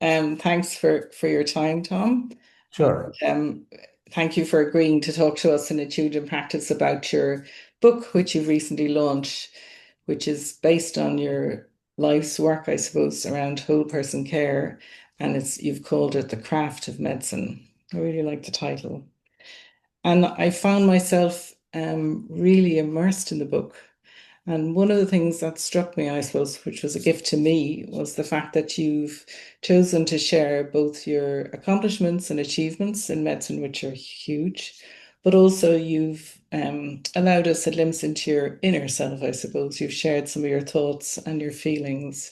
Thanks for your time, Tom. Sure. Um, Thank you for agreeing to talk to us in Attitude and Practice about your book, which you've recently launched, which is based on your life's work, I suppose, around whole person care, and you've called it The Craft of Medicine. I really like the title. And I found myself really immersed in the book. And one of the things that struck me, I suppose, which was a gift to me, was the fact that you've chosen to share both your accomplishments and achievements in medicine, which are huge, but also you've allowed us a glimpse into your inner self, I suppose. You've shared some of your thoughts and your feelings.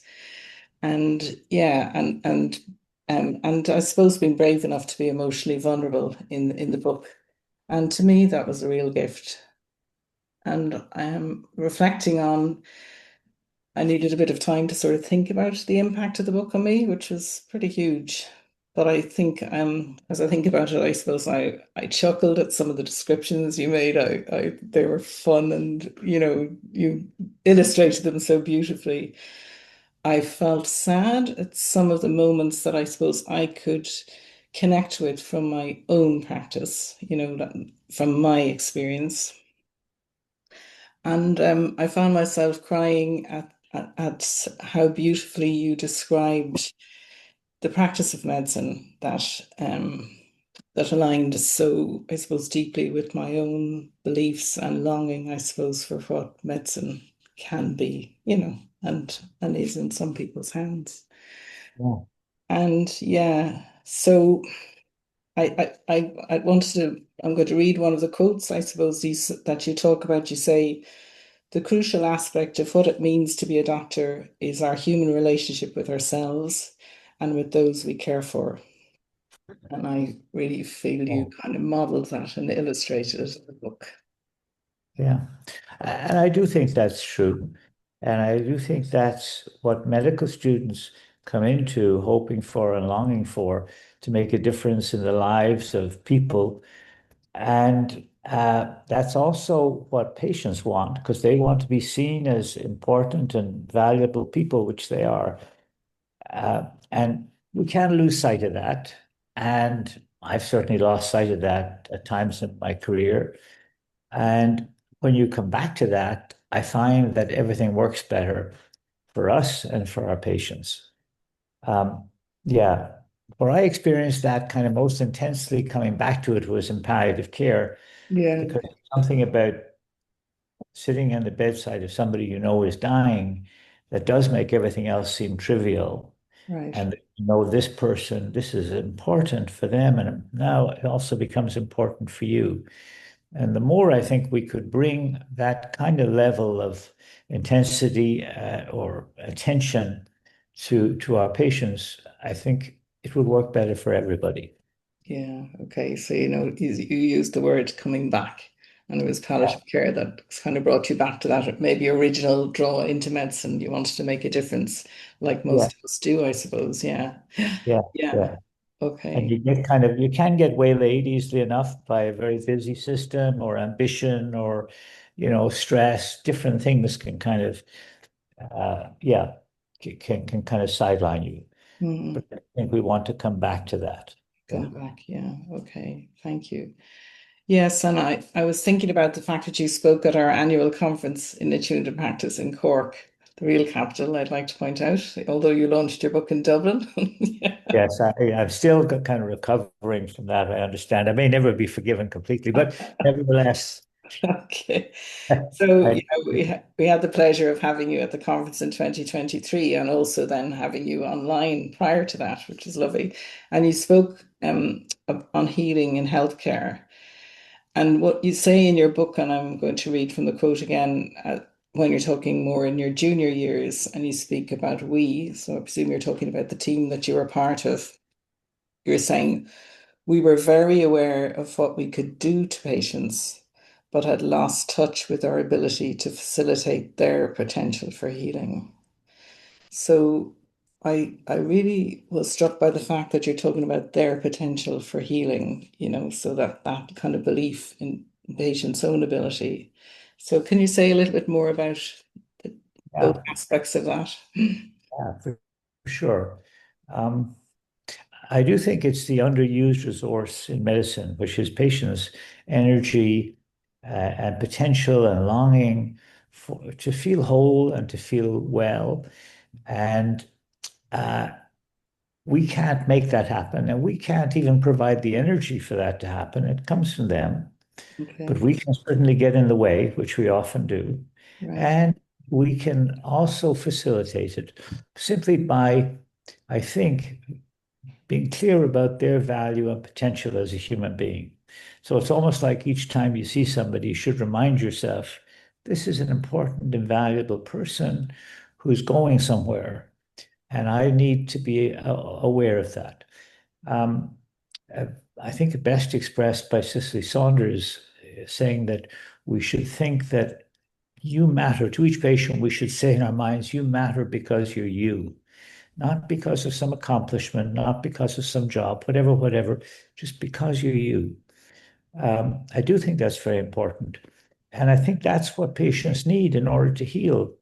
And yeah, and I suppose being brave enough to be emotionally vulnerable in the book. And to me, that was a real gift. And I am reflecting on, I needed a bit of time to sort of think about the impact of the book on me, which was pretty huge. But I think, as I think about it, I suppose I chuckled at some of the descriptions you made. They were fun, and you illustrated them so beautifully. I felt sad at some of the moments that I suppose I could connect with from my own practice, from my experience. And I found myself crying at how beautifully you described the practice of medicine that aligned so, I suppose, deeply with my own beliefs and longing, I suppose, for what medicine can be, and is in some people's hands. Yeah. And yeah, so I wanted to, I'm going to read one of the quotes, I suppose, that you talk about. You say, the crucial aspect of what it means to be a doctor is our human relationship with ourselves and with those we care for. And I really feel you Oh, kind of modeled that and illustrated it in the book. yeah. And I do think that's true. And I do think that's what medical students come into hoping for and longing for to make a difference in the lives of people. And that's also what patients want because they want to be seen as important and valuable people, which they are. And we can't lose sight of that. And I've certainly lost sight of that at times in my career. And when you come back to that, I find that everything works better for us and for our patients. Um, yeah, where I experienced that kind of most intensely coming back to it was in palliative care, Yeah, because something about sitting on the bedside of somebody you know is dying that does make everything else seem trivial. right. And you know, this person, this is important for them, and now it also becomes important for you. And the more I think we could bring that kind of level of intensity or attention to our patients, I think it would work better for everybody. Yeah. Okay. So, you used the word coming back, and it was Yeah, palliative care that kind of brought you back to that maybe original draw into medicine. You wanted to make a difference, like yeah, most of us do, I suppose. Yeah. yeah, Yeah. yeah. And Okay. you can get waylaid easily enough by a very busy system or ambition or, stress. Different things can kind of, yeah, can kind of sideline you. Hmm. But I think we want to come back to that. Yeah. Come back. Yeah. Okay. Thank you. Yes, and I was thinking about the fact that you spoke at our annual conference in Attitude and Practice in Cork, the real capital, I'd like to point out, although you launched your book in Dublin. Yeah. Yes, I'm still kind of recovering from that. I understand. I may never be forgiven completely, but nevertheless, Okay. So, I, we had the pleasure of having you at the conference in 2023 and also then having you online prior to that, which is lovely. And you spoke on healing in healthcare. And what you say in your book, and I'm going to read from the quote again, when you're talking more in your junior years and you speak about we, so I presume you're talking about the team that you were part of. You're saying, we were very aware of what we could do to patients, but had lost touch with our ability to facilitate their potential for healing. So I really was struck by the fact that you're talking about their potential for healing, so that kind of belief in patients' own ability. So can you say a little bit more about the, both yeah, aspects of that? yeah, for sure. I do think it's the underused resource in medicine, which is patients' energy and potential and longing to feel whole and to feel well. And uh, we can't make that happen, and we can't even provide the energy for that to happen. It comes from them, but Okay. we can certainly get in the way, which we often do. Right. And we can also facilitate it simply by, I think, being clear about their value and potential as a human being. So it's almost like each time you see somebody, you should remind yourself, this is an important and valuable person who's going somewhere, and I need to be aware of that. Um, uh, I think best expressed by Cicely Saunders saying that we should think that you matter to each patient. We should say in our minds, you matter because you're you, not because of some accomplishment, not because of some job, whatever, just because you're you. I do think that's very important. And I think that's what patients need in order to heal.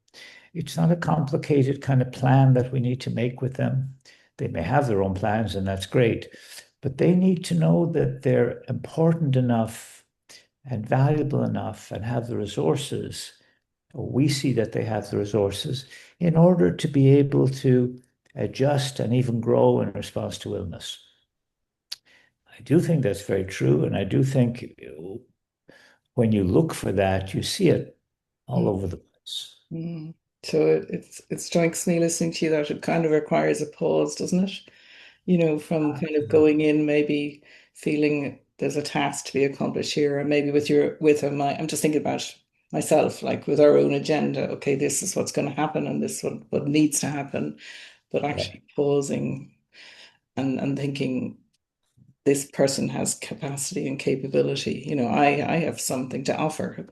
It's not a complicated kind of plan that we need to make with them. They may have their own plans, and that's great, but they need to know that they're important enough and valuable enough and have the resources. We see that they have the resources in order to be able to adjust and even grow in response to illness. I do think that's very true. And I do think when you look for that, you see it all Mm, over the place. mm. So it strikes me listening to you that it kind of requires a pause, doesn't it? From kind of going in, maybe feeling there's a task to be accomplished here, or maybe I'm just thinking about myself, like with our own agenda. Okay, this is what's going to happen, and this is what needs to happen. But Yeah, actually pausing and thinking this person has capacity and capability. I have something to offer,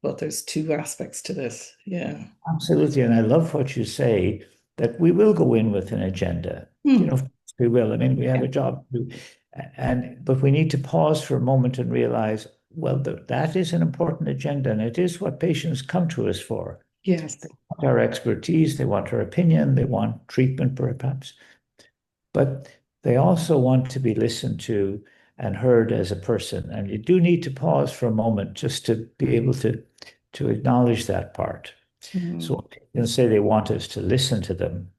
but there's two aspects to this. Yeah. absolutely. And I love what you say that we will go in with an agenda. Hmm. Of course we will. I mean, we have Yeah. a job to do. But we need to pause for a moment and realize, well, that is an important agenda, and it is what patients come to us for. They Yes. want our expertise, they want our opinion, they want treatment, perhaps, but they also want to be listened to and heard as a person. And you do need to pause for a moment just to be able to acknowledge that part. So Mm. when people say they want us to listen to them,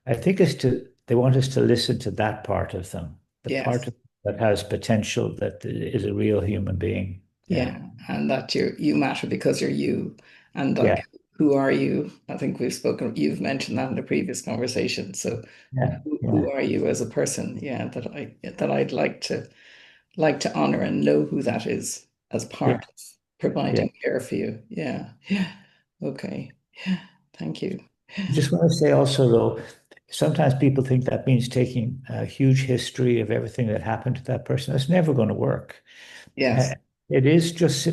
I think they want us to listen to that part of them, the part Yes. of that has potential, that is a real human being. Yeah. Yeah, and that you matter because you're you, and Yeah. like who are you? I think you've mentioned that in a previous conversation. So Yeah. who Yeah. are you as a person? Yeah, that I'd like to honor and know who that is as Yeah. part of Yeah. providing care for you. Yeah, yeah. Okay. Yeah. Thank you. I just want to say also, though, sometimes people think that means taking a huge history of everything that happened to that person. That's never going to work. Yes. Uh, it is just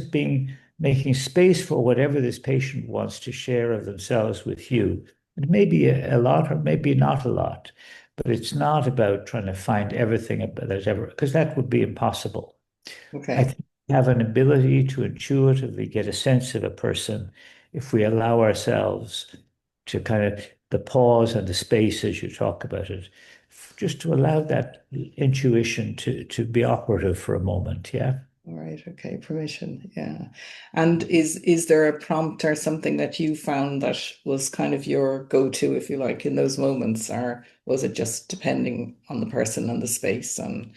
making space for whatever this patient wants to share of themselves with you. It may be a lot or maybe not a lot, but it's not about trying to find everything that ever, because that would be impossible. I Okay. think we have an ability to intuitively get a sense of a person if we allow ourselves to kind of the pause and the space as you talk about it, just to allow that intuition to be operative for a moment. Yeah. All right. Okay. Permission. Yeah. And is there a prompt or something that you found that was kind of your go-to, if you like, in those moments, or was it just depending on the person and the space and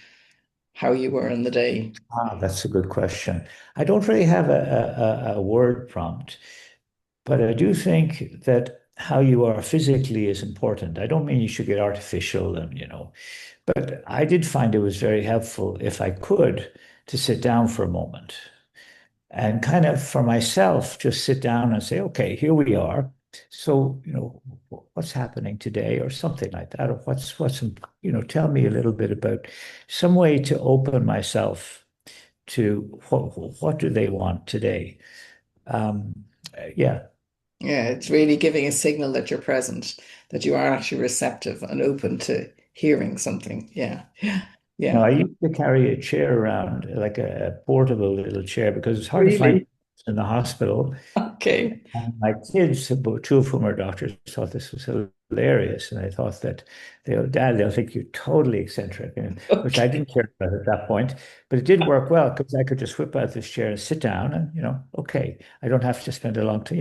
how you were in the day? That's a good question. I don't really have a word prompt, but I do think that how you are physically is important. I don't mean you should get artificial but I did find it was very helpful if I could to sit down for a moment and kind of for myself just sit down and say, okay, here we are. So, what's happening today or something like that, or tell me a little bit about some way to open myself to what do they want today? Um, yeah, Yeah, it's really giving a signal that you're present, that you are actually receptive and open to hearing something. Yeah. Yeah. no, Yeah. I used to carry a chair around, like a portable little chair, because it's hard to find Really? in the hospital. Okay. And my kids, about two of whom are doctors, thought this was hilarious. And I thought that Dad, they'll think you're totally eccentric, and, which I Okay. didn't care about at that point. But it did work well because I could just whip out this chair and sit down and, okay, I don't have to spend a long time,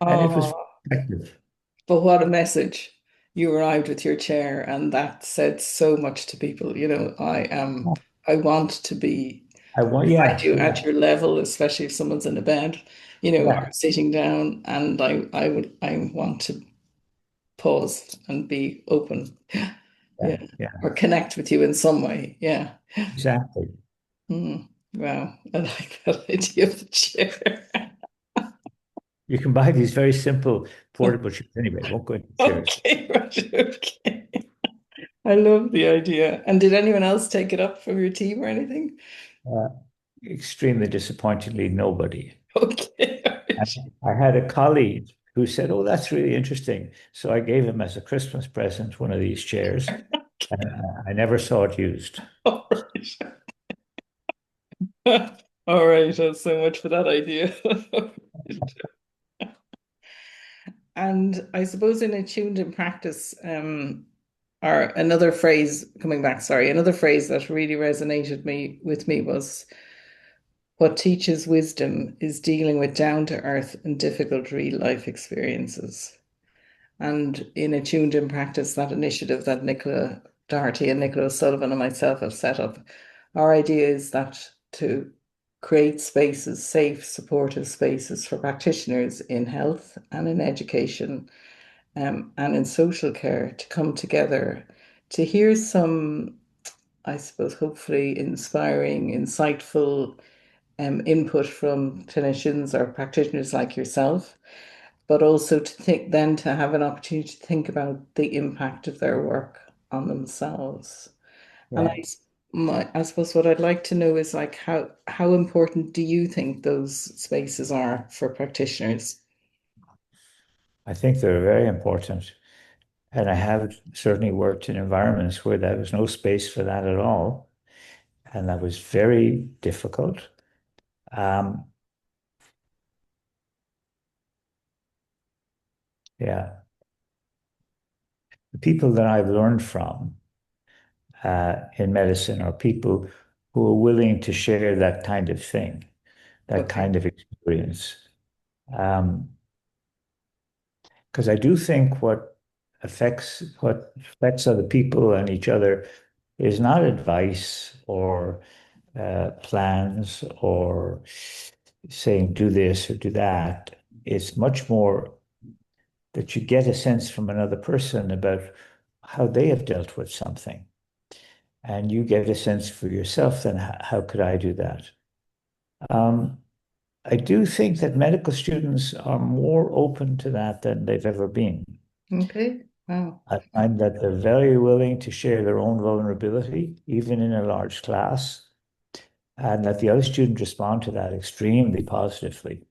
and it was Oh, effective. but what a message. You arrived with your chair, and that said so much to people. I want to be beside Yeah, you at yeah, your level, especially if someone's in a bed, or yeah, sitting down, and I want to pause and be open. yeah, Yeah. yeah, Or connect with you in some way. Yeah. exactly. Mm. Wow. I like that idea of the chair. You can buy these very simple portable chairs anyway. It won't go into chairs. Okay, right, okay. I love the idea. And did anyone else take it up from your team or anything? Uh, Extremely disappointingly, nobody. Okay. I, I had a colleague who said, "Oh, that's really interesting." So I gave him as a Christmas present one of these chairs, and I never saw it used. All right. All right. So much for that idea. And I suppose in attuned in practice, or another phrase coming back, sorry, another phrase that really resonated with me was what teaches wisdom is dealing with down to earth and difficult real life experiences. And in Attuned in Practice, that initiative that Nicola Doherty and Nicola Sullivan and myself have set up, our idea is that to create spaces, safe, supportive spaces for practitioners in health and in education, and in social care to come together to hear some, I suppose, hopefully inspiring, insightful input from clinicians or practitioners like yourself, but also to think then to have an opportunity to think about the impact of their work on themselves. And Yeah, I suppose what I'd like to know is like how important do you think those spaces are for practitioners? I think they're very important. And I have certainly worked in environments where there was no space for that at all. And that was very difficult. Um, yeah. The people that I've learned from in medicine are people who are willing to share that kind of thing, that Okay. kind of experience. Um, because I do think what affects other people and each other is not advice or plans or saying do this or do that. It's much more that you get a sense from another person about how they have dealt with something. And you get a sense for yourself, then how could I do that? Um, I do think that medical students are more open to that than they've ever been. Okay. Wow. I find that they're very willing to share their own vulnerability, even in a large class, and that the other students respond to that extremely positively.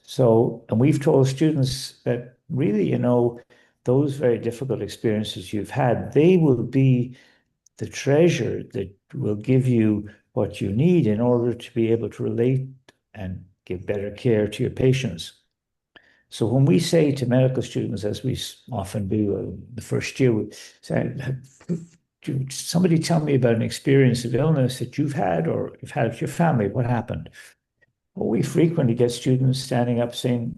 So, and we've told students that really, those very difficult experiences you've had, they will be the treasure that will give you what you need in order to be able to relate and give better care to your patients. So when we say to medical students, as we often do the first year, we say, somebody tell me about an experience of illness that you've had or you've had with your family. What happened? Well, we frequently get students standing up saying,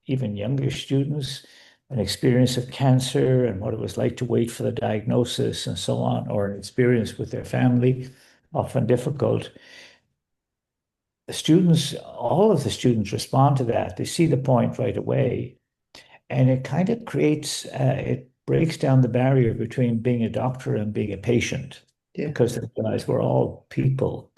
even younger students, an experience of cancer and what it was like to wait for the diagnosis and so on, or an experience with their family, often difficult. The students, all of the students respond to that. They see the point right away. And it kind of it breaks down the barrier between being a doctor and being a patient Yeah. because they realize we're all people.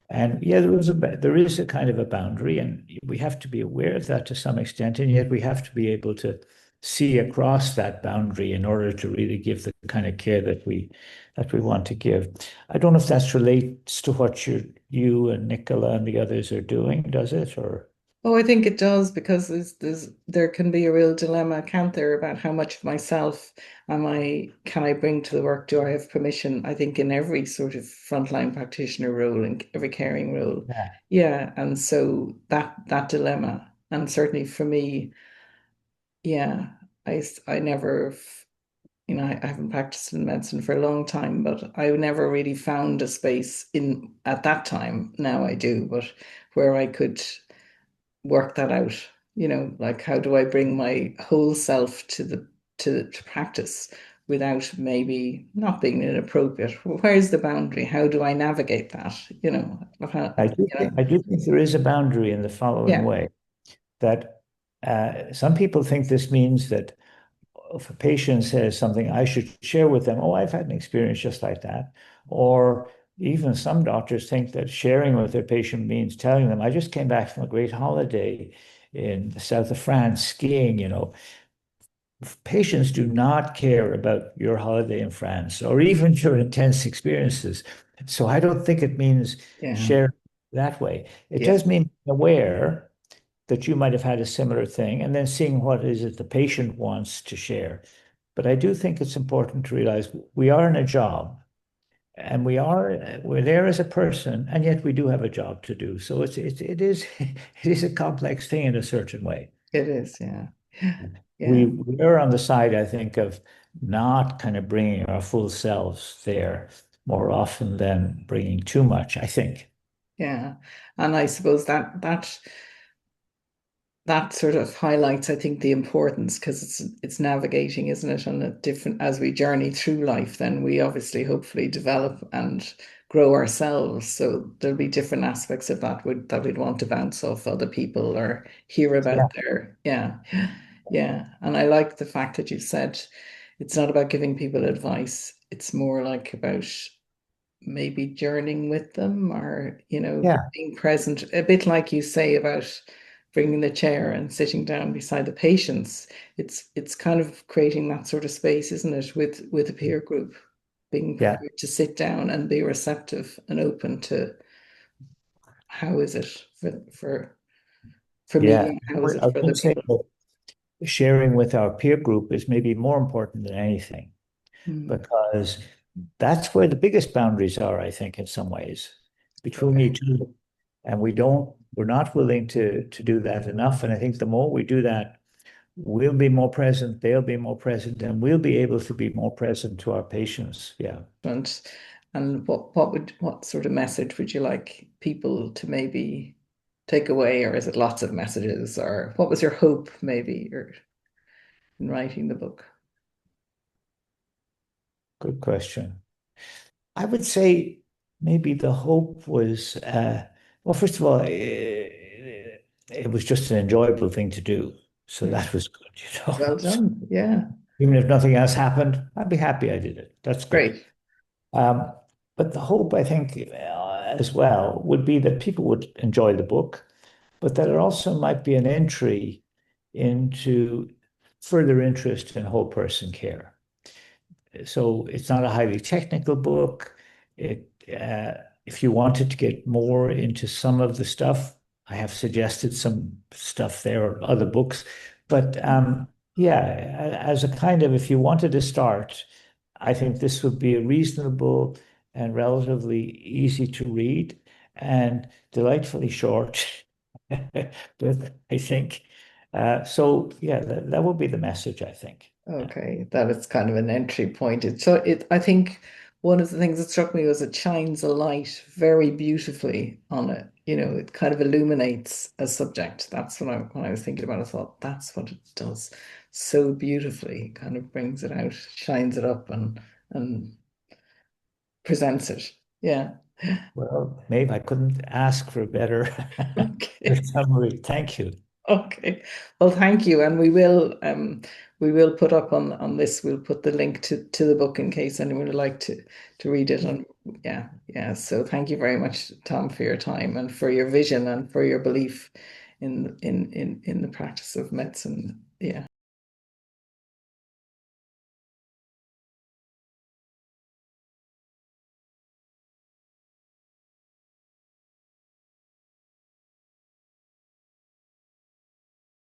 And yeah, there is a kind of a boundary, and we have to be aware of that to some extent, and yet we have to be able to see across that boundary in order to really give the kind of care that we want to give. I don't know if that relates to what you and Nicola and the others are doing, does it? Or Oh, I think it does because there can be a real dilemma, can't there, about how much of myself can I bring to the work? Do I have permission? I think in every sort of frontline practitioner role and every caring role. Yeah, Yeah. And so that dilemma, and certainly for me, yeah, I never I haven't practiced in medicine for a long time, but I never really found a space in at that time. Now I do, but where I could work that out. Like how do I bring my whole self to practice without maybe not being inappropriate? Where's the boundary? How do I navigate that? How, I do think there is a boundary in the following yeah, way that some people think this means that if a patient says something, I should share with them, oh, I've had an experience just like that. Or even some doctors think that sharing with their patient means telling them, I just came back from a great holiday in the south of France skiing, Patients do not care about your holiday in France or even your intense experiences. So I don't think it means yeah, share that way. It yeah, does mean aware that you might have had a similar thing and then seeing what is it the patient wants to share. But I do think it's important to realize we are in a job and we're there as a person, and yet we do have a job to do. So it is it is a complex thing in a certain way. it is. Yeah, We yeah, we're on the side, I think, of not kind of bringing our full selves there more often than bringing too much, I think. yeah. And I suppose that sort of highlights, I think, the importance because it's navigating, isn't it, on a different as we journey through life, then we obviously hopefully develop and grow ourselves. So there'll be different aspects of that we'd want to bounce off other people or hear Yeah, about their yeah. Yeah. And I like the fact that you said it's not about giving people advice. It's more like about maybe journeying with them or, yeah, being present, a bit like you say about bringing the chair and sitting down beside the patients. It's kind of creating that sort of space, isn't it, with a peer group, being yeah, prepared to sit down and be receptive and open to how is it for me yeah. and how is I it for other would say people. that sharing with our peer group is maybe more important than anything Hmm. because that's where the biggest boundaries are, I think, in some ways, between you Okay. two. And we're not willing to do that enough. And I think the more we do that, we'll be more present, they'll be more present, and we'll be able to be more present to our patients. Yeah. And what sort of message would you like people to maybe take away, or is it lots of messages, or what was your hope maybe or in writing the book? Good question. I would say maybe the hope was, well, first of all, it was just an enjoyable thing to do. So Hmm. that was good. Well done. Yeah. Even if nothing else happened, I'd be happy I did it. That's good. Great. Um, but the hope, I think, as well, would be that people would enjoy the book, but that it also might be an entry into further interest in whole person care. So it's not a highly technical book. It, if you wanted to get more into some of the stuff, I have suggested some stuff there or other books. But yeah, as a kind of, if you wanted to start, I think this would be a reasonable and relatively easy to read and delightfully short. But I think so. Yeah, that would be the message, I think. Yeah. Okay, that is kind of an entry point. I think one of the things that struck me was it shines a light very beautifully on it. It kind of illuminates a subject. That's when I was thinking about it, I thought that's what it does so beautifully. It kind of brings it out, shines it up and presents it. Yeah. Well, Maeve, I couldn't ask for a better Okay. summary. Thank you. Okay. Well, thank you. And we will put up on this, we'll put the link to the book in case anyone would like to read it. And yeah, yeah. So thank you very much, Tom, for your time and for your vision and for your belief in the practice of medicine. Yeah.